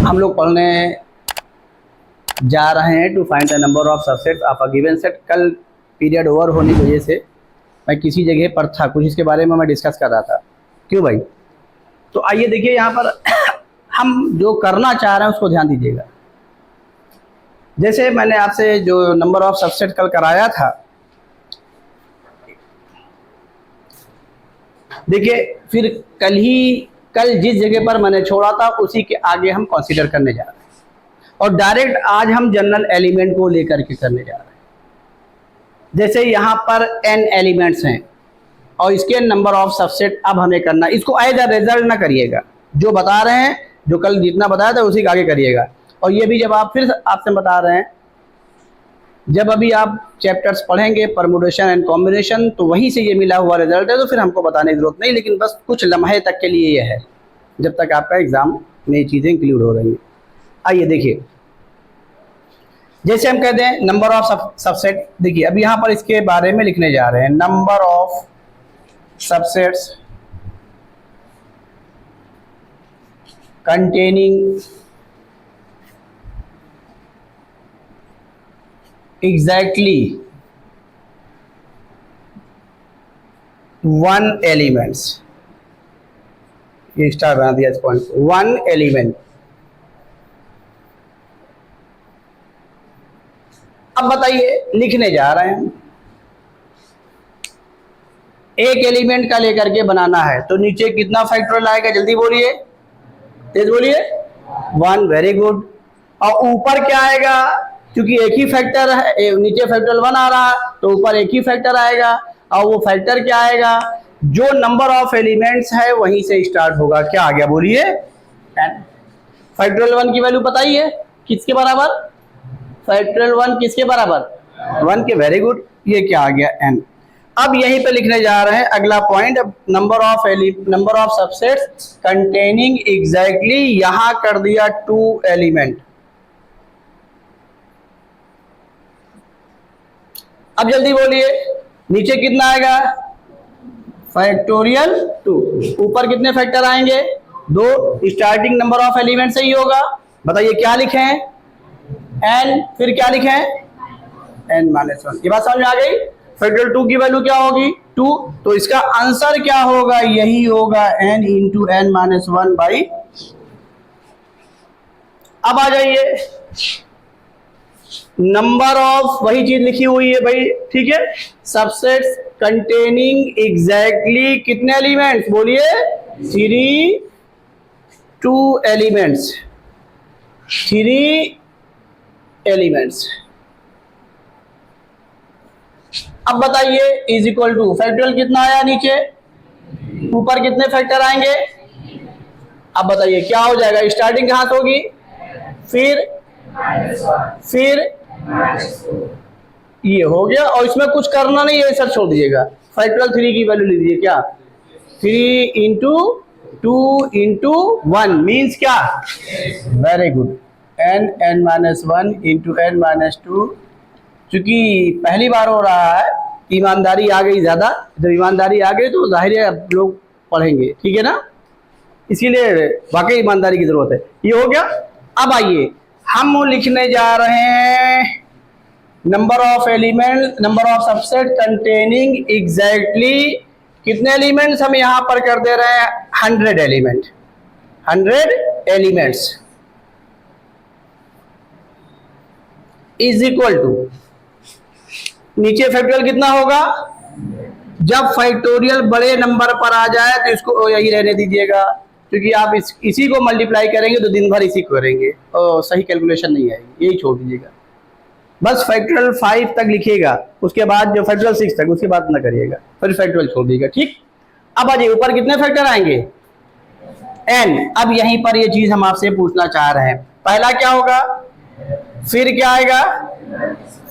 हम लोग पढ़ने जा रहे हैं to find the number of subsets of a given set. कल पीरियड ओवर होने की वजह से मैं किसी जगह पर था, कुछ इसके बारे में मैं डिस्कस कर रहा था। क्यों भाई? तो आइए देखिए यहाँ पर हम जो करना चाह रहे हैं उसको ध्यान दीजिएगा। जैसे मैंने आपसे जो नंबर ऑफ सबसेट कल कराया था, देखिए फिर कल जिस जगह पर मैंने छोड़ा था उसी के आगे हम कंसीडर करने जा रहे हैं और डायरेक्ट आज हम जनरल एलिमेंट को लेकर के करने जा रहे हैं। जैसे यहाँ पर n एलिमेंट्स हैं और इसके नंबर ऑफ सबसेट अब हमें करना, इसको एज अ रिजल्ट ना करिएगा, जो बता रहे हैं जो कल जितना बताया था उसी के आगे करिएगा। और ये भी जब आप फिर आपसे बता रहे हैं, जब अभी आप चैप्टर्स पढ़ेंगे परमुटेशन एंड कॉम्बिनेशन तो वहीं से ये मिला हुआ रिजल्ट है, तो फिर हमको बताने की जरूरत नहीं, लेकिन बस कुछ लम्हे तक के लिए ये है जब तक आपका एग्जाम में ये चीज़ें इंक्लूड हो रही हैं। आइए देखिए, जैसे हम कहते हैं नंबर ऑफ सबसेट, देखिए अभी यहाँ पर इसके बारे में लिखने जा रहे हैं। Number of subsets containing exactly one elements, ये स्टार बना दिया इस पॉइंट को, वन एलिमेंट। अब बताइए लिखने जा रहे हैं, एक एलिमेंट का लेकर के बनाना है तो नीचे कितना फैक्टोरियल आएगा? जल्दी बोलिए, तेज बोलिए। One, very good. और ऊपर क्या आएगा? क्योंकि एक ही फैक्टर है, नीचे फैक्टोरियल 1 आ रहा तो ऊपर एक ही फैक्टर आएगा। और वो फैक्टर क्या आएगा? जो नंबर ऑफ एलिमेंट्स है वहीं से स्टार्ट होगा। क्या आ गया बोलिए? 10। फैक्टोरियल 1 की वैल्यू बताइए किसके बराबर? फैक्टोरियल 1 किसके बराबर? 1 के। Very good. ये क्या आ गया? n। अब यहीं पे लिखने जा रहे हैं अगला point, number of subsets containing exactly, यहां कर दिया 2 एलिमेंट। अब जल्दी बोलिए, नीचे कितना आएगा? फैक्टोरियल 2। ऊपर कितने फैक्टर आएंगे? 2। स्टार्टिंग नंबर ऑफ एलिमेंट से ही होगा। बताइए क्या लिखें? n। फिर क्या लिखें? n-1। ये बात समझ में आ गई? फैक्टोरियल 2 की वैल्यू क्या होगी? 2। तो इसका आंसर क्या होगा? यही होगा n इंटू n-1 बाई। अब आ जाइए, नंबर ऑफ, वही चीज लिखी हुई है भाई, ठीक है। सबसेट्स कंटेनिंग एग्जैक्टली कितने एलिमेंट्स? बोलिए 3, 2 एलिमेंट्स, 3 एलिमेंट्स। अब बताइए इज इक्वल टू, फैक्टोरियल कितना आया नीचे, ऊपर कितने फैक्टर आएंगे? अब बताइए क्या हो जाएगा? स्टार्टिंग कहां से होगी? फिर ये हो गया। और इसमें कुछ करना नहीं है, ऐसा छोड़ दीजिएगा। फैक्टोरियल 3 की वैल्यू लीजिए, क्या? 3 इंटू 2 इंटू 1 मीन्स क्या? Very good. n-1 into n-2। चूंकि पहली बार हो रहा है, ईमानदारी आ गई ज्यादा। जब ईमानदारी आ गई तो जाहिर है अब लोग पढ़ेंगे, ठीक है ना? इसीलिए वाकई ईमानदारी की जरूरत है। ये हो गया। अब आइए हम लिखने जा रहे हैं number of element, number of subset containing exactly कितने एलिमेंट्स? हम यहां पर कर दे रहे हैं 100 element, 100 elements is equal to, नीचे फैक्टोरियल कितना होगा? जब फैक्टोरियल बड़े नंबर पर आ जाए तो इसको यही रहने दीजिएगा, क्योंकि आप इसी को मल्टीप्लाई करेंगे तो दिन भर इसी को करेंगे और सही कैलकुलेशन नहीं आएगी, यही छोड़ दीजिएगा। बस फैक्टोरियल 5 तक लिखिएगा, उसके बाद जो फैक्टोरियल 6 तक, उसके बाद ना करिएगा, फिर फैक्टोरियल छोड़ दीजिएगा, ठीक। अब आ जाइए, ऊपर कितने फैक्टर आएंगे? n। अब यहीं पर ये चीज हम आपसे पूछना चाह रहे हैं, पहला क्या होगा, फिर क्या आएगा,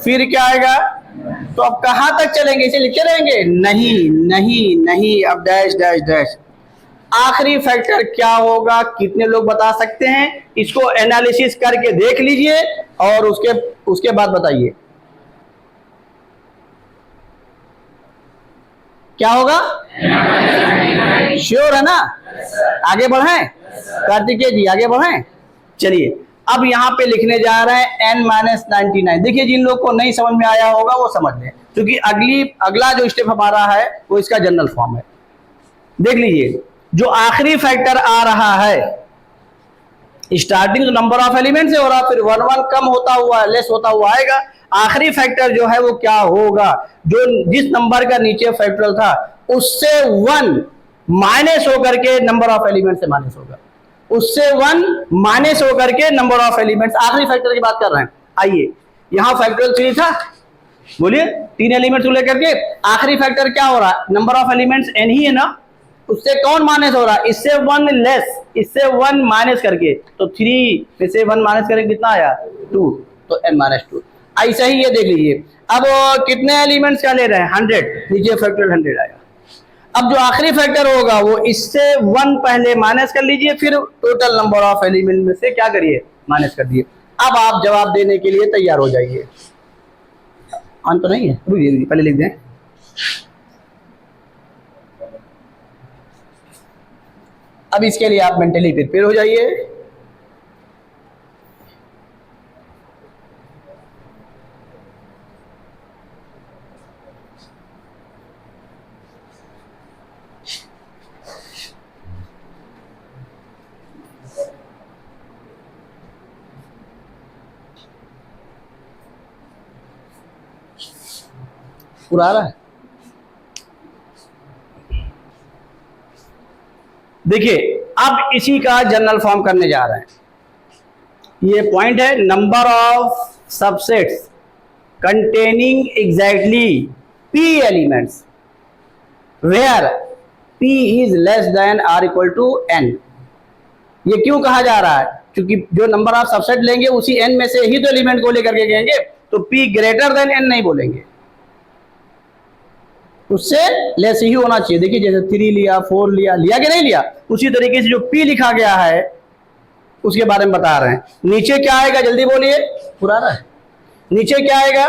फिर क्या आएगा? तो अब कहां तक चलेंगे? इसे लिखे रहेंगे? नहीं नहीं नहीं, अब डैश डैश डैश। आखिरी फैक्टर क्या होगा? कितने लोग बता सकते हैं? इसको एनालिसिस करके देख लीजिए और उसके बाद बताइए क्या होगा। श्योर है ना? आगे बढ़ें कार्तिकेय जी, आगे बढ़ें। चलिए अब यहाँ पे लिखने जा रहे हैं n-99। देखिए जिन लोग को नहीं समझ में आया होगा वो समझ लें, क्योंकि अगला जो स्टेप हमारा है वो इसका जनरल फॉर्म है। देख लीजिए जो आखिरी फैक्टर आ रहा है, स्टार्टिंग नंबर ऑफ एलिमेंट से हो रहा, फिर 1 1 कम होता हुआ लेस होता हुआ आएगा, आखिरी फैक्टर जो है वो क्या होगा, जो जिस नंबर का नीचे फैक्टोरियल था उससे 1 माइनस होकर के नंबर ऑफ एलिमेंट से माइनस होगा, उससे 1 माइनस होकर के नंबर ऑफ एलिमेंट्स, आखिरी फैक्टर की बात कर रहे हैं। आइए यहां फैक्टोरियल 3 था, बोलिए 3 एलिमेंट्स को लेकर के आखिरी फैक्टर क्या हो रहा है, नंबर ऑफ एलिमेंट्स n ही है ना, उससे कौन माइनस हो रहा है, इससे 1 लेस, इससे 1 माइनस करके, तो 3 में से 1 माइनस करके कितना आया 2, तो n-2। ऐसा ही ये देख लीजिए, अब कितने एलिमेंट्स का ले रहे हैं 100, नीचे फैक्टोरियल 100 आएगा। अब जो आखिरी फैक्टर होगा वो इससे 1 पहले माइनस कर लीजिए, फिर टोटल नंबर ऑफ एलिमेंट में से क्या करिए माइनस कर दिए। अब आप जवाब देने के लिए तैयार हो जाइए। ऑन तो नहीं है, रुकिए पहले लिख दें। अब इसके लिए आप मेंटली प्रिपेयर हो जाइए। पूरा आ रहा है, देखिए अब इसी का जनरल फॉर्म करने जा रहे हैं। ये पॉइंट है, number of subsets containing exactly p elements where p is less than or equal to n। ये क्यों कहा जा रहा है, क्योंकि जो नंबर ऑफ सबसेट लेंगे उसी n में से ही तो एलिमेंट को लेकर के कहेंगे, तो p ग्रेटर देन n नहीं बोलेंगे, उससे लेस ही होना चाहिए। देखिए जैसे 3 लिया, 4 लिया, लिया कि नहीं लिया, उसी तरीके से जो p लिखा गया है उसके बारे में बता रहे हैं। नीचे क्या आएगा जल्दी बोलिए, पूरा रहा है, नीचे क्या आएगा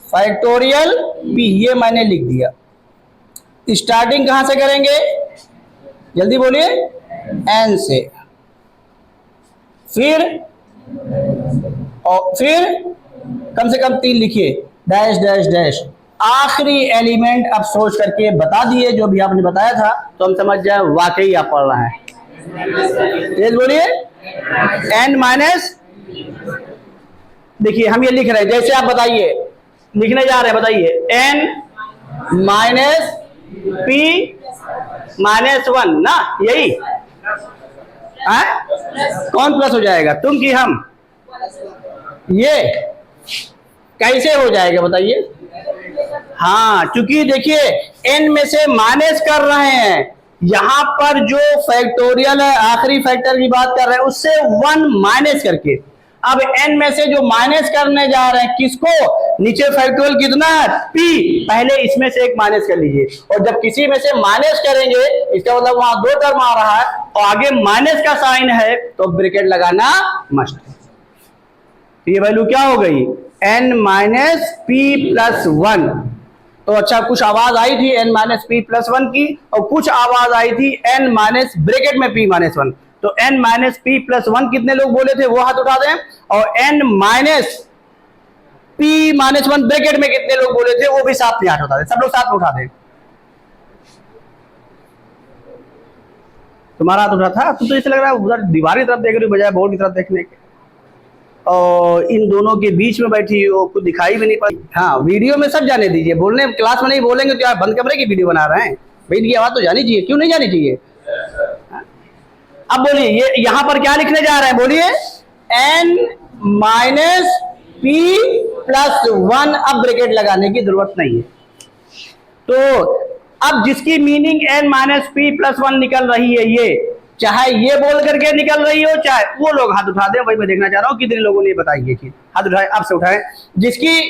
फैक्टोरियल p, ये मैंने लिख दिया। स्टार्टिंग कहां से करेंगे जल्दी बोलिए, n से, फिर कम से कम 3 लिखिए, डैश डैश डैश, आखिरी एलिमेंट अब सोच करके बता दिए जो भी आपने बताया था, तो हम समझ जाए वाकई आप पढ़ रहे हैं। तेज बोलिए, n-, देखिए हम ये लिख रहे हैं जैसे आप बताइए, लिखने जा रहे हैं, बताइए n-p-1 ना, यही है? कौन प्लस हो जाएगा, तुम कि हम, ये कैसे हो जाएगा बताइए। हाँ क्योंकि देखिए n में से माइनस कर रहे हैं, यहां पर जो फैक्टोरियल है आखिरी फैक्टर की बात कर रहे हैं उससे 1 माइनस करके, अब n में से जो माइनस करने जा रहे हैं किसको, नीचे फैक्टोरियल कितना है p, पहले इसमें से एक माइनस कर लीजिए, और जब किसी में से माइनस करेंगे इसका मतलब वहां 2 टर्म आ रहा है और आगे माइनस का साइन है तो ब्रैकेट लगाना मस्ट। ये वैल्यू क्या हो गई n-p+1। तो अच्छा कुछ आवाज आई थी n-p+1 की, और कुछ आवाज आई थी n- ब्रैकेट में p-1। तो n-p+1 कितने लोग बोले थे वो हाथ उठा दें, और n-p-1 ब्रैकेट में कितने लोग बोले थे वो भी साथ में हाथ उठा दें, सब लोग साथ में उठा दें। तुम्हारा हाथ उठा था, तुम तो ऐसे लग रहा है उधर दीवार की तरफ देख रही हो बजाय बोर्ड की तरफ देखने के, और इन दोनों के बीच में बैठी हो, कुछ दिखाई भी नहीं पड़ी। हाँ वीडियो में सब जाने दीजिए, बोलने क्लास में नहीं बोलेंगे तो आप बंद कमरे की वीडियो बना रहे हैं, भाई इनकी आवाज तो जानी चाहिए, क्यों नहीं जानी चाहिए। अब बोलिए ये यहां पर क्या लिखने जा रहे हैं, बोलिए n-p+1, अब ब्रैकेट लगाने की जरूरत नहीं है। तो अब जिसकी मीनिंग n-p+1 निकल रही है, ये चाहे ये बोल करके निकल रही हो चाहे वो लोग हाथ उठा दें, वही मैं देखना चाह रहा हूं कितने लोगों ने बताई ये चीज, हाथ उठाए, अब से उठाए। जिसकी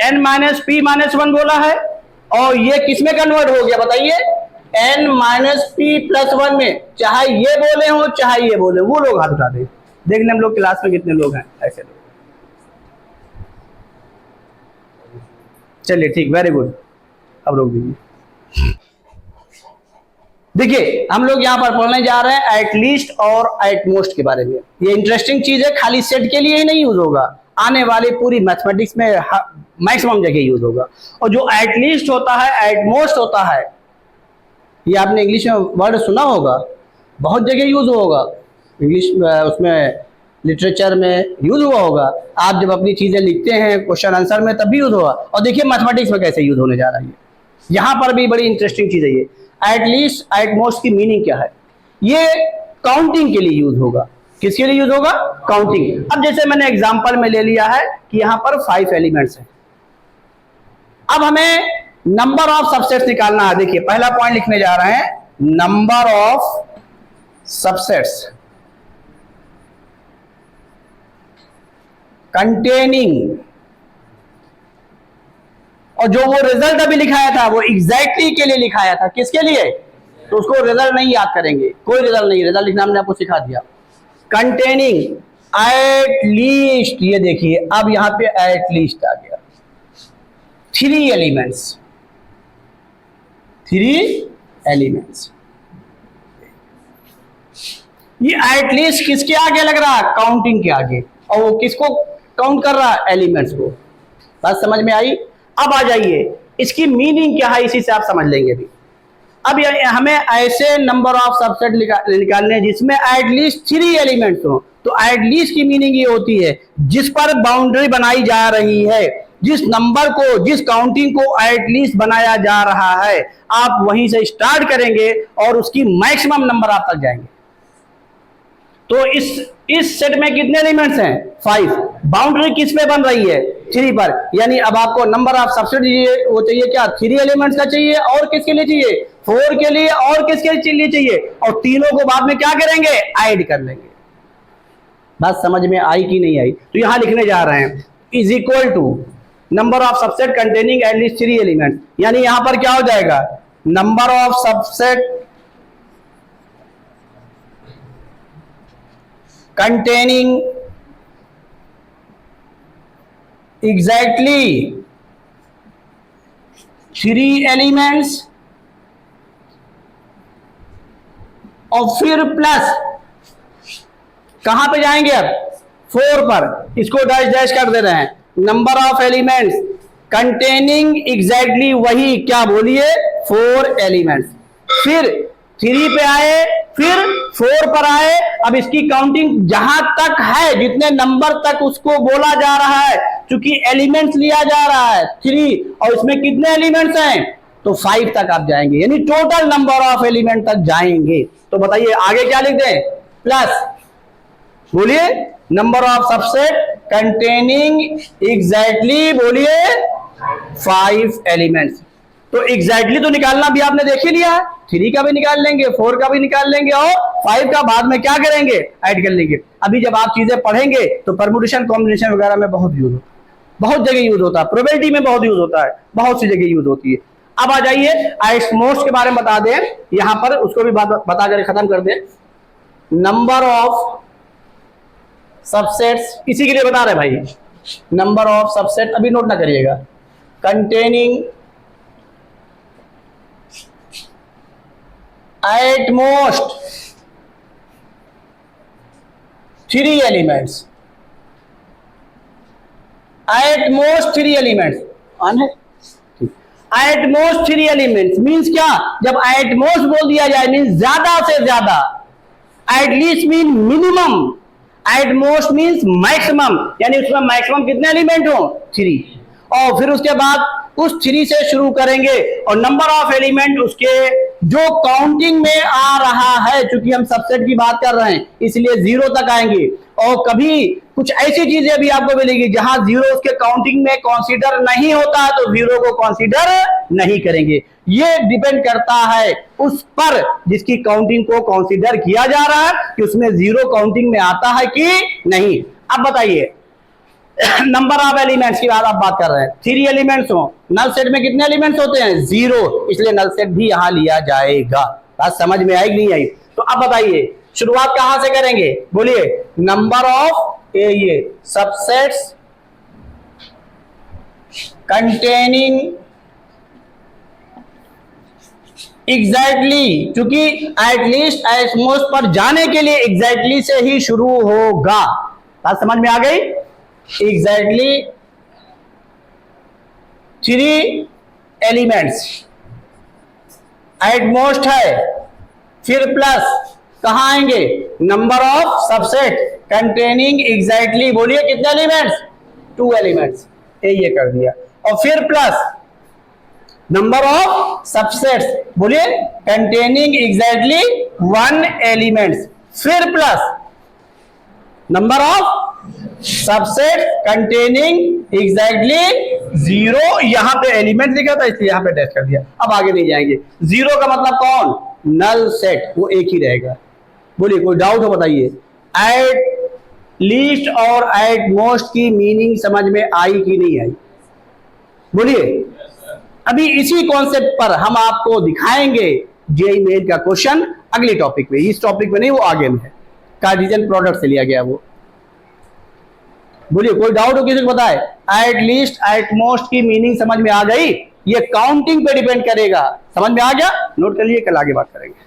n-p-1 बोला है और ये किसमें कन्वर्ट हो गया बताइए, n-p+1 में, चाहे ये बोले हो चाहे ये बोले, वो लोग हाथ उठा दें, देखने हम लोग क्लास में कितने लोग हैं ऐसे लोग। चलिए ठीक, वेरी गुड, अब रोक दीजिए। देखिए हम लोग यहाँ पर पढ़ने जा रहे हैं एट लीस्ट और एट मोस्ट के बारे में। ये इंटरेस्टिंग चीज है, खाली सेट के लिए ही नहीं यूज होगा, आने वाले पूरी मैथमेटिक्स में मैक्सिमम जगह यूज होगा। और जो एट लीस्ट होता है, एट मोस्ट होता है, ये आपने इंग्लिश में वर्ड सुना होगा, बहुत जगह यूज होगा, इंग्लिश उसमें लिटरेचर में यूज हुआ होगा, आप जब अपनी चीजें लिखते हैं क्वेश्चन आंसर में तब भी यूज होगा। और देखिए मैथमेटिक्स में कैसे यूज होने जा रहा है, यहाँ पर भी बड़ी इंटरेस्टिंग चीज है ये। एट लीस्ट एट मोस्ट की मीनिंग क्या है? ये काउंटिंग के लिए यूज होगा। किसके लिए यूज होगा? काउंटिंग। अब जैसे मैंने एग्जांपल में ले लिया है कि यहां पर 5 एलिमेंट्स हैं। अब हमें नंबर ऑफ सबसेट्स निकालना है। देखिए पहला पॉइंट लिखने जा रहे हैं, नंबर ऑफ सबसेट्स कंटेनिंग, और जो वो रिजल्ट अभी लिखाया था वो एग्जैक्टली के लिए लिखाया था। किसके लिए? तो उसको रिजल्ट नहीं याद करेंगे, कोई रिजल्ट नहीं, रिजल्ट लिखना हमने आपको सिखा दिया। कंटेनिंग एट लीस्ट, ये देखिए अब यहां पे एट लीस्ट आ गया, 3 एलिमेंट्स, 3 एलिमेंट्स। ये एट लीस्ट किसके आगे लग रहा है? काउंटिंग के आगे। और वो किसको काउंट कर रहा है? एलिमेंट्स को। बात समझ में आई? अब आ जाइए इसकी मीनिंग क्या है, इसी से आप समझ लेंगे भी। अब हमें ऐसे नंबर ऑफ सबसेट निकालने हैं जिसमें एटलीस्ट 3 एलिमेंट्स हो। तो एटलीस्ट की मीनिंग ये होती है जिस पर बाउंड्री बनाई जा रही है, जिस नंबर को, जिस काउंटिंग को एटलीस्ट बनाया जा रहा है, आप वहीं से स्टार्ट करेंगे और उसकी मैक्सिमम नंबर आप तक जाएंगे। तो इस सेट में कितने एलिमेंट्स हैं? 5। बाउंड्री किस पे बन रही है? 3 पर। यानी अब आपको नंबर ऑफ सबसेट वो चाहिए क्या? 3 एलिमेंट्स का चाहिए। और किसके लिए चाहिए? 4 के लिए। और किसके लिए चाहिए? और तीनों को बाद में क्या करेंगे? ऐड कर लेंगे। बात समझ में आई कि नहीं आई? तो यहां लिखने जा रहे हैं is equal to number of subset containing at least 3 element. यानी यहां पर क्या हो जाएगा? Number of subset containing exactly 3 elements और फिर प्लस कहां पे जाएंगे? अब 4 पर, इसको डैश डैश कर दे रहे हैं। Number of elements containing exactly वही, क्या बोलिए? 4 एलिमेंट्स। फिर 3 पे आए, फिर 4 पर आए। अब इसकी काउंटिंग जहां तक है, जितने नंबर तक उसको बोला जा रहा है, क्योंकि एलिमेंट्स लिया जा रहा है 3 और इसमें कितने एलिमेंट्स हैं? तो 5 तक आप जाएंगे, यानी टोटल नंबर ऑफ एलिमेंट तक जाएंगे। तो बताइए आगे क्या लिख दें? प्लस, बोलिए, number of subset containing exactly, बोलिए, 5 एलिमेंट्स। तो एग्जैक्टली तो निकालना भी आपने देख ही लिया है, 3 का भी निकाल लेंगे, 4 का भी निकाल लेंगे और 5 का बाद में क्या करेंगे? ऐड कर लेंगे। अभी जब आप चीजें पढ़ेंगे तो परम्यूटेशन कॉम्बिनेशन वगैरह में बहुत यूज होता है, बहुत जगह यूज होता है, प्रोबेबिलिटी में बहुत यूज होता है, बहुत सी जगह यूज होती है। अब आ जाइए एट मोस्ट के बारे में बता दें, यहां पर उसको भी बता कर खत्म कर दें। नंबर ऑफ सबसेट्स, इसी के लिए बता रहे भाई, नंबर ऑफ सबसेट, अभी नोट ना करिएगा, containing at most 3 elements, at most 3 elements, at most 3 elements means क्या? जब at most बोल दिया जाए मीन्स ज्यादा से ज्यादा, at least mean minimum, at most means maximum, यानी उसमें मैक्सिमम कितने एलिमेंट हो? 3। और फिर उसके बाद उस 3 से शुरू करेंगे और नंबर ऑफ एलिमेंट उसके जो काउंटिंग में आ रहा है, क्योंकि हम सबसेट की बात कर रहे हैं इसलिए 0 तक आएंगे। और कभी कुछ ऐसी चीजें भी आपको मिलेगी जहां 0 उसके काउंटिंग में कंसीडर नहीं होता है, तो 0 को कंसीडर नहीं करेंगे। ये डिपेंड करता है उस पर जिसकी काउंटिंग को कंसीडर किया जा रहा है कि उसमें 0 काउंटिंग में आता है कि नहीं। अब बताइए नंबर ऑफ एलिमेंट्स की बात कर रहे हैं, 3 एलिमेंट्स हो, नल सेट में कितने एलिमेंट्स होते हैं? 0, इसलिए नल सेट भी यहां लिया जाएगा। बात समझ में आई कि नहीं आई? तो अब बताइए शुरुआत कहां से करेंगे? बोलिए, नंबर ऑफ ये सबसेट्स कंटेनिंग एग्जैक्टली, क्योंकि एटलीस्ट एटमोस्ट पर जाने के लिए एग्जैक्टली से ही शुरू होगा। बात समझ में आ गई? एग्जैक्टली 3 एलिमेंट्स एटमोस्ट है, फिर प्लस कहां आएंगे? Number of subset containing exactly, बोलिए कितने एलिमेंट्स? 2 एलिमेंट्स, ये कर दिया। और फिर प्लस नंबर ऑफ सबसेट्स, बोलिए कंटेनिंग एग्जैक्टली 1 एलिमेंट्स, फिर plus number of subset containing exactly 0, यहां पे एलिमेंट लिखा था इसलिए यहां पे डैश कर दिया। अब आगे नहीं जाएंगे। 0 का मतलब कौन? नल सेट, वो एक ही रहेगा। बोलिए कोई डाउट हो बताइए। एट लीस्ट और एट मोस्ट की मीनिंग समझ में आई कि नहीं आई? बोलिए। अभी इसी कॉन्सेप्ट पर हम आपको दिखाएंगे जेईई मेन का क्वेश्चन अगले टॉपिक में। इस टॉपिक में नहीं, वो आगे में है, कार्टेशियन प्रोडक्ट से लिया गया वो। बोलिए कोई डाउट हो किसी को बताए? एट लीस्ट एट मोस्ट की मीनिंग समझ में आ गई? ये काउंटिंग पे डिपेंड करेगा। समझ में आ गया? नोट कर लिए, कल आगे बात करेंगे।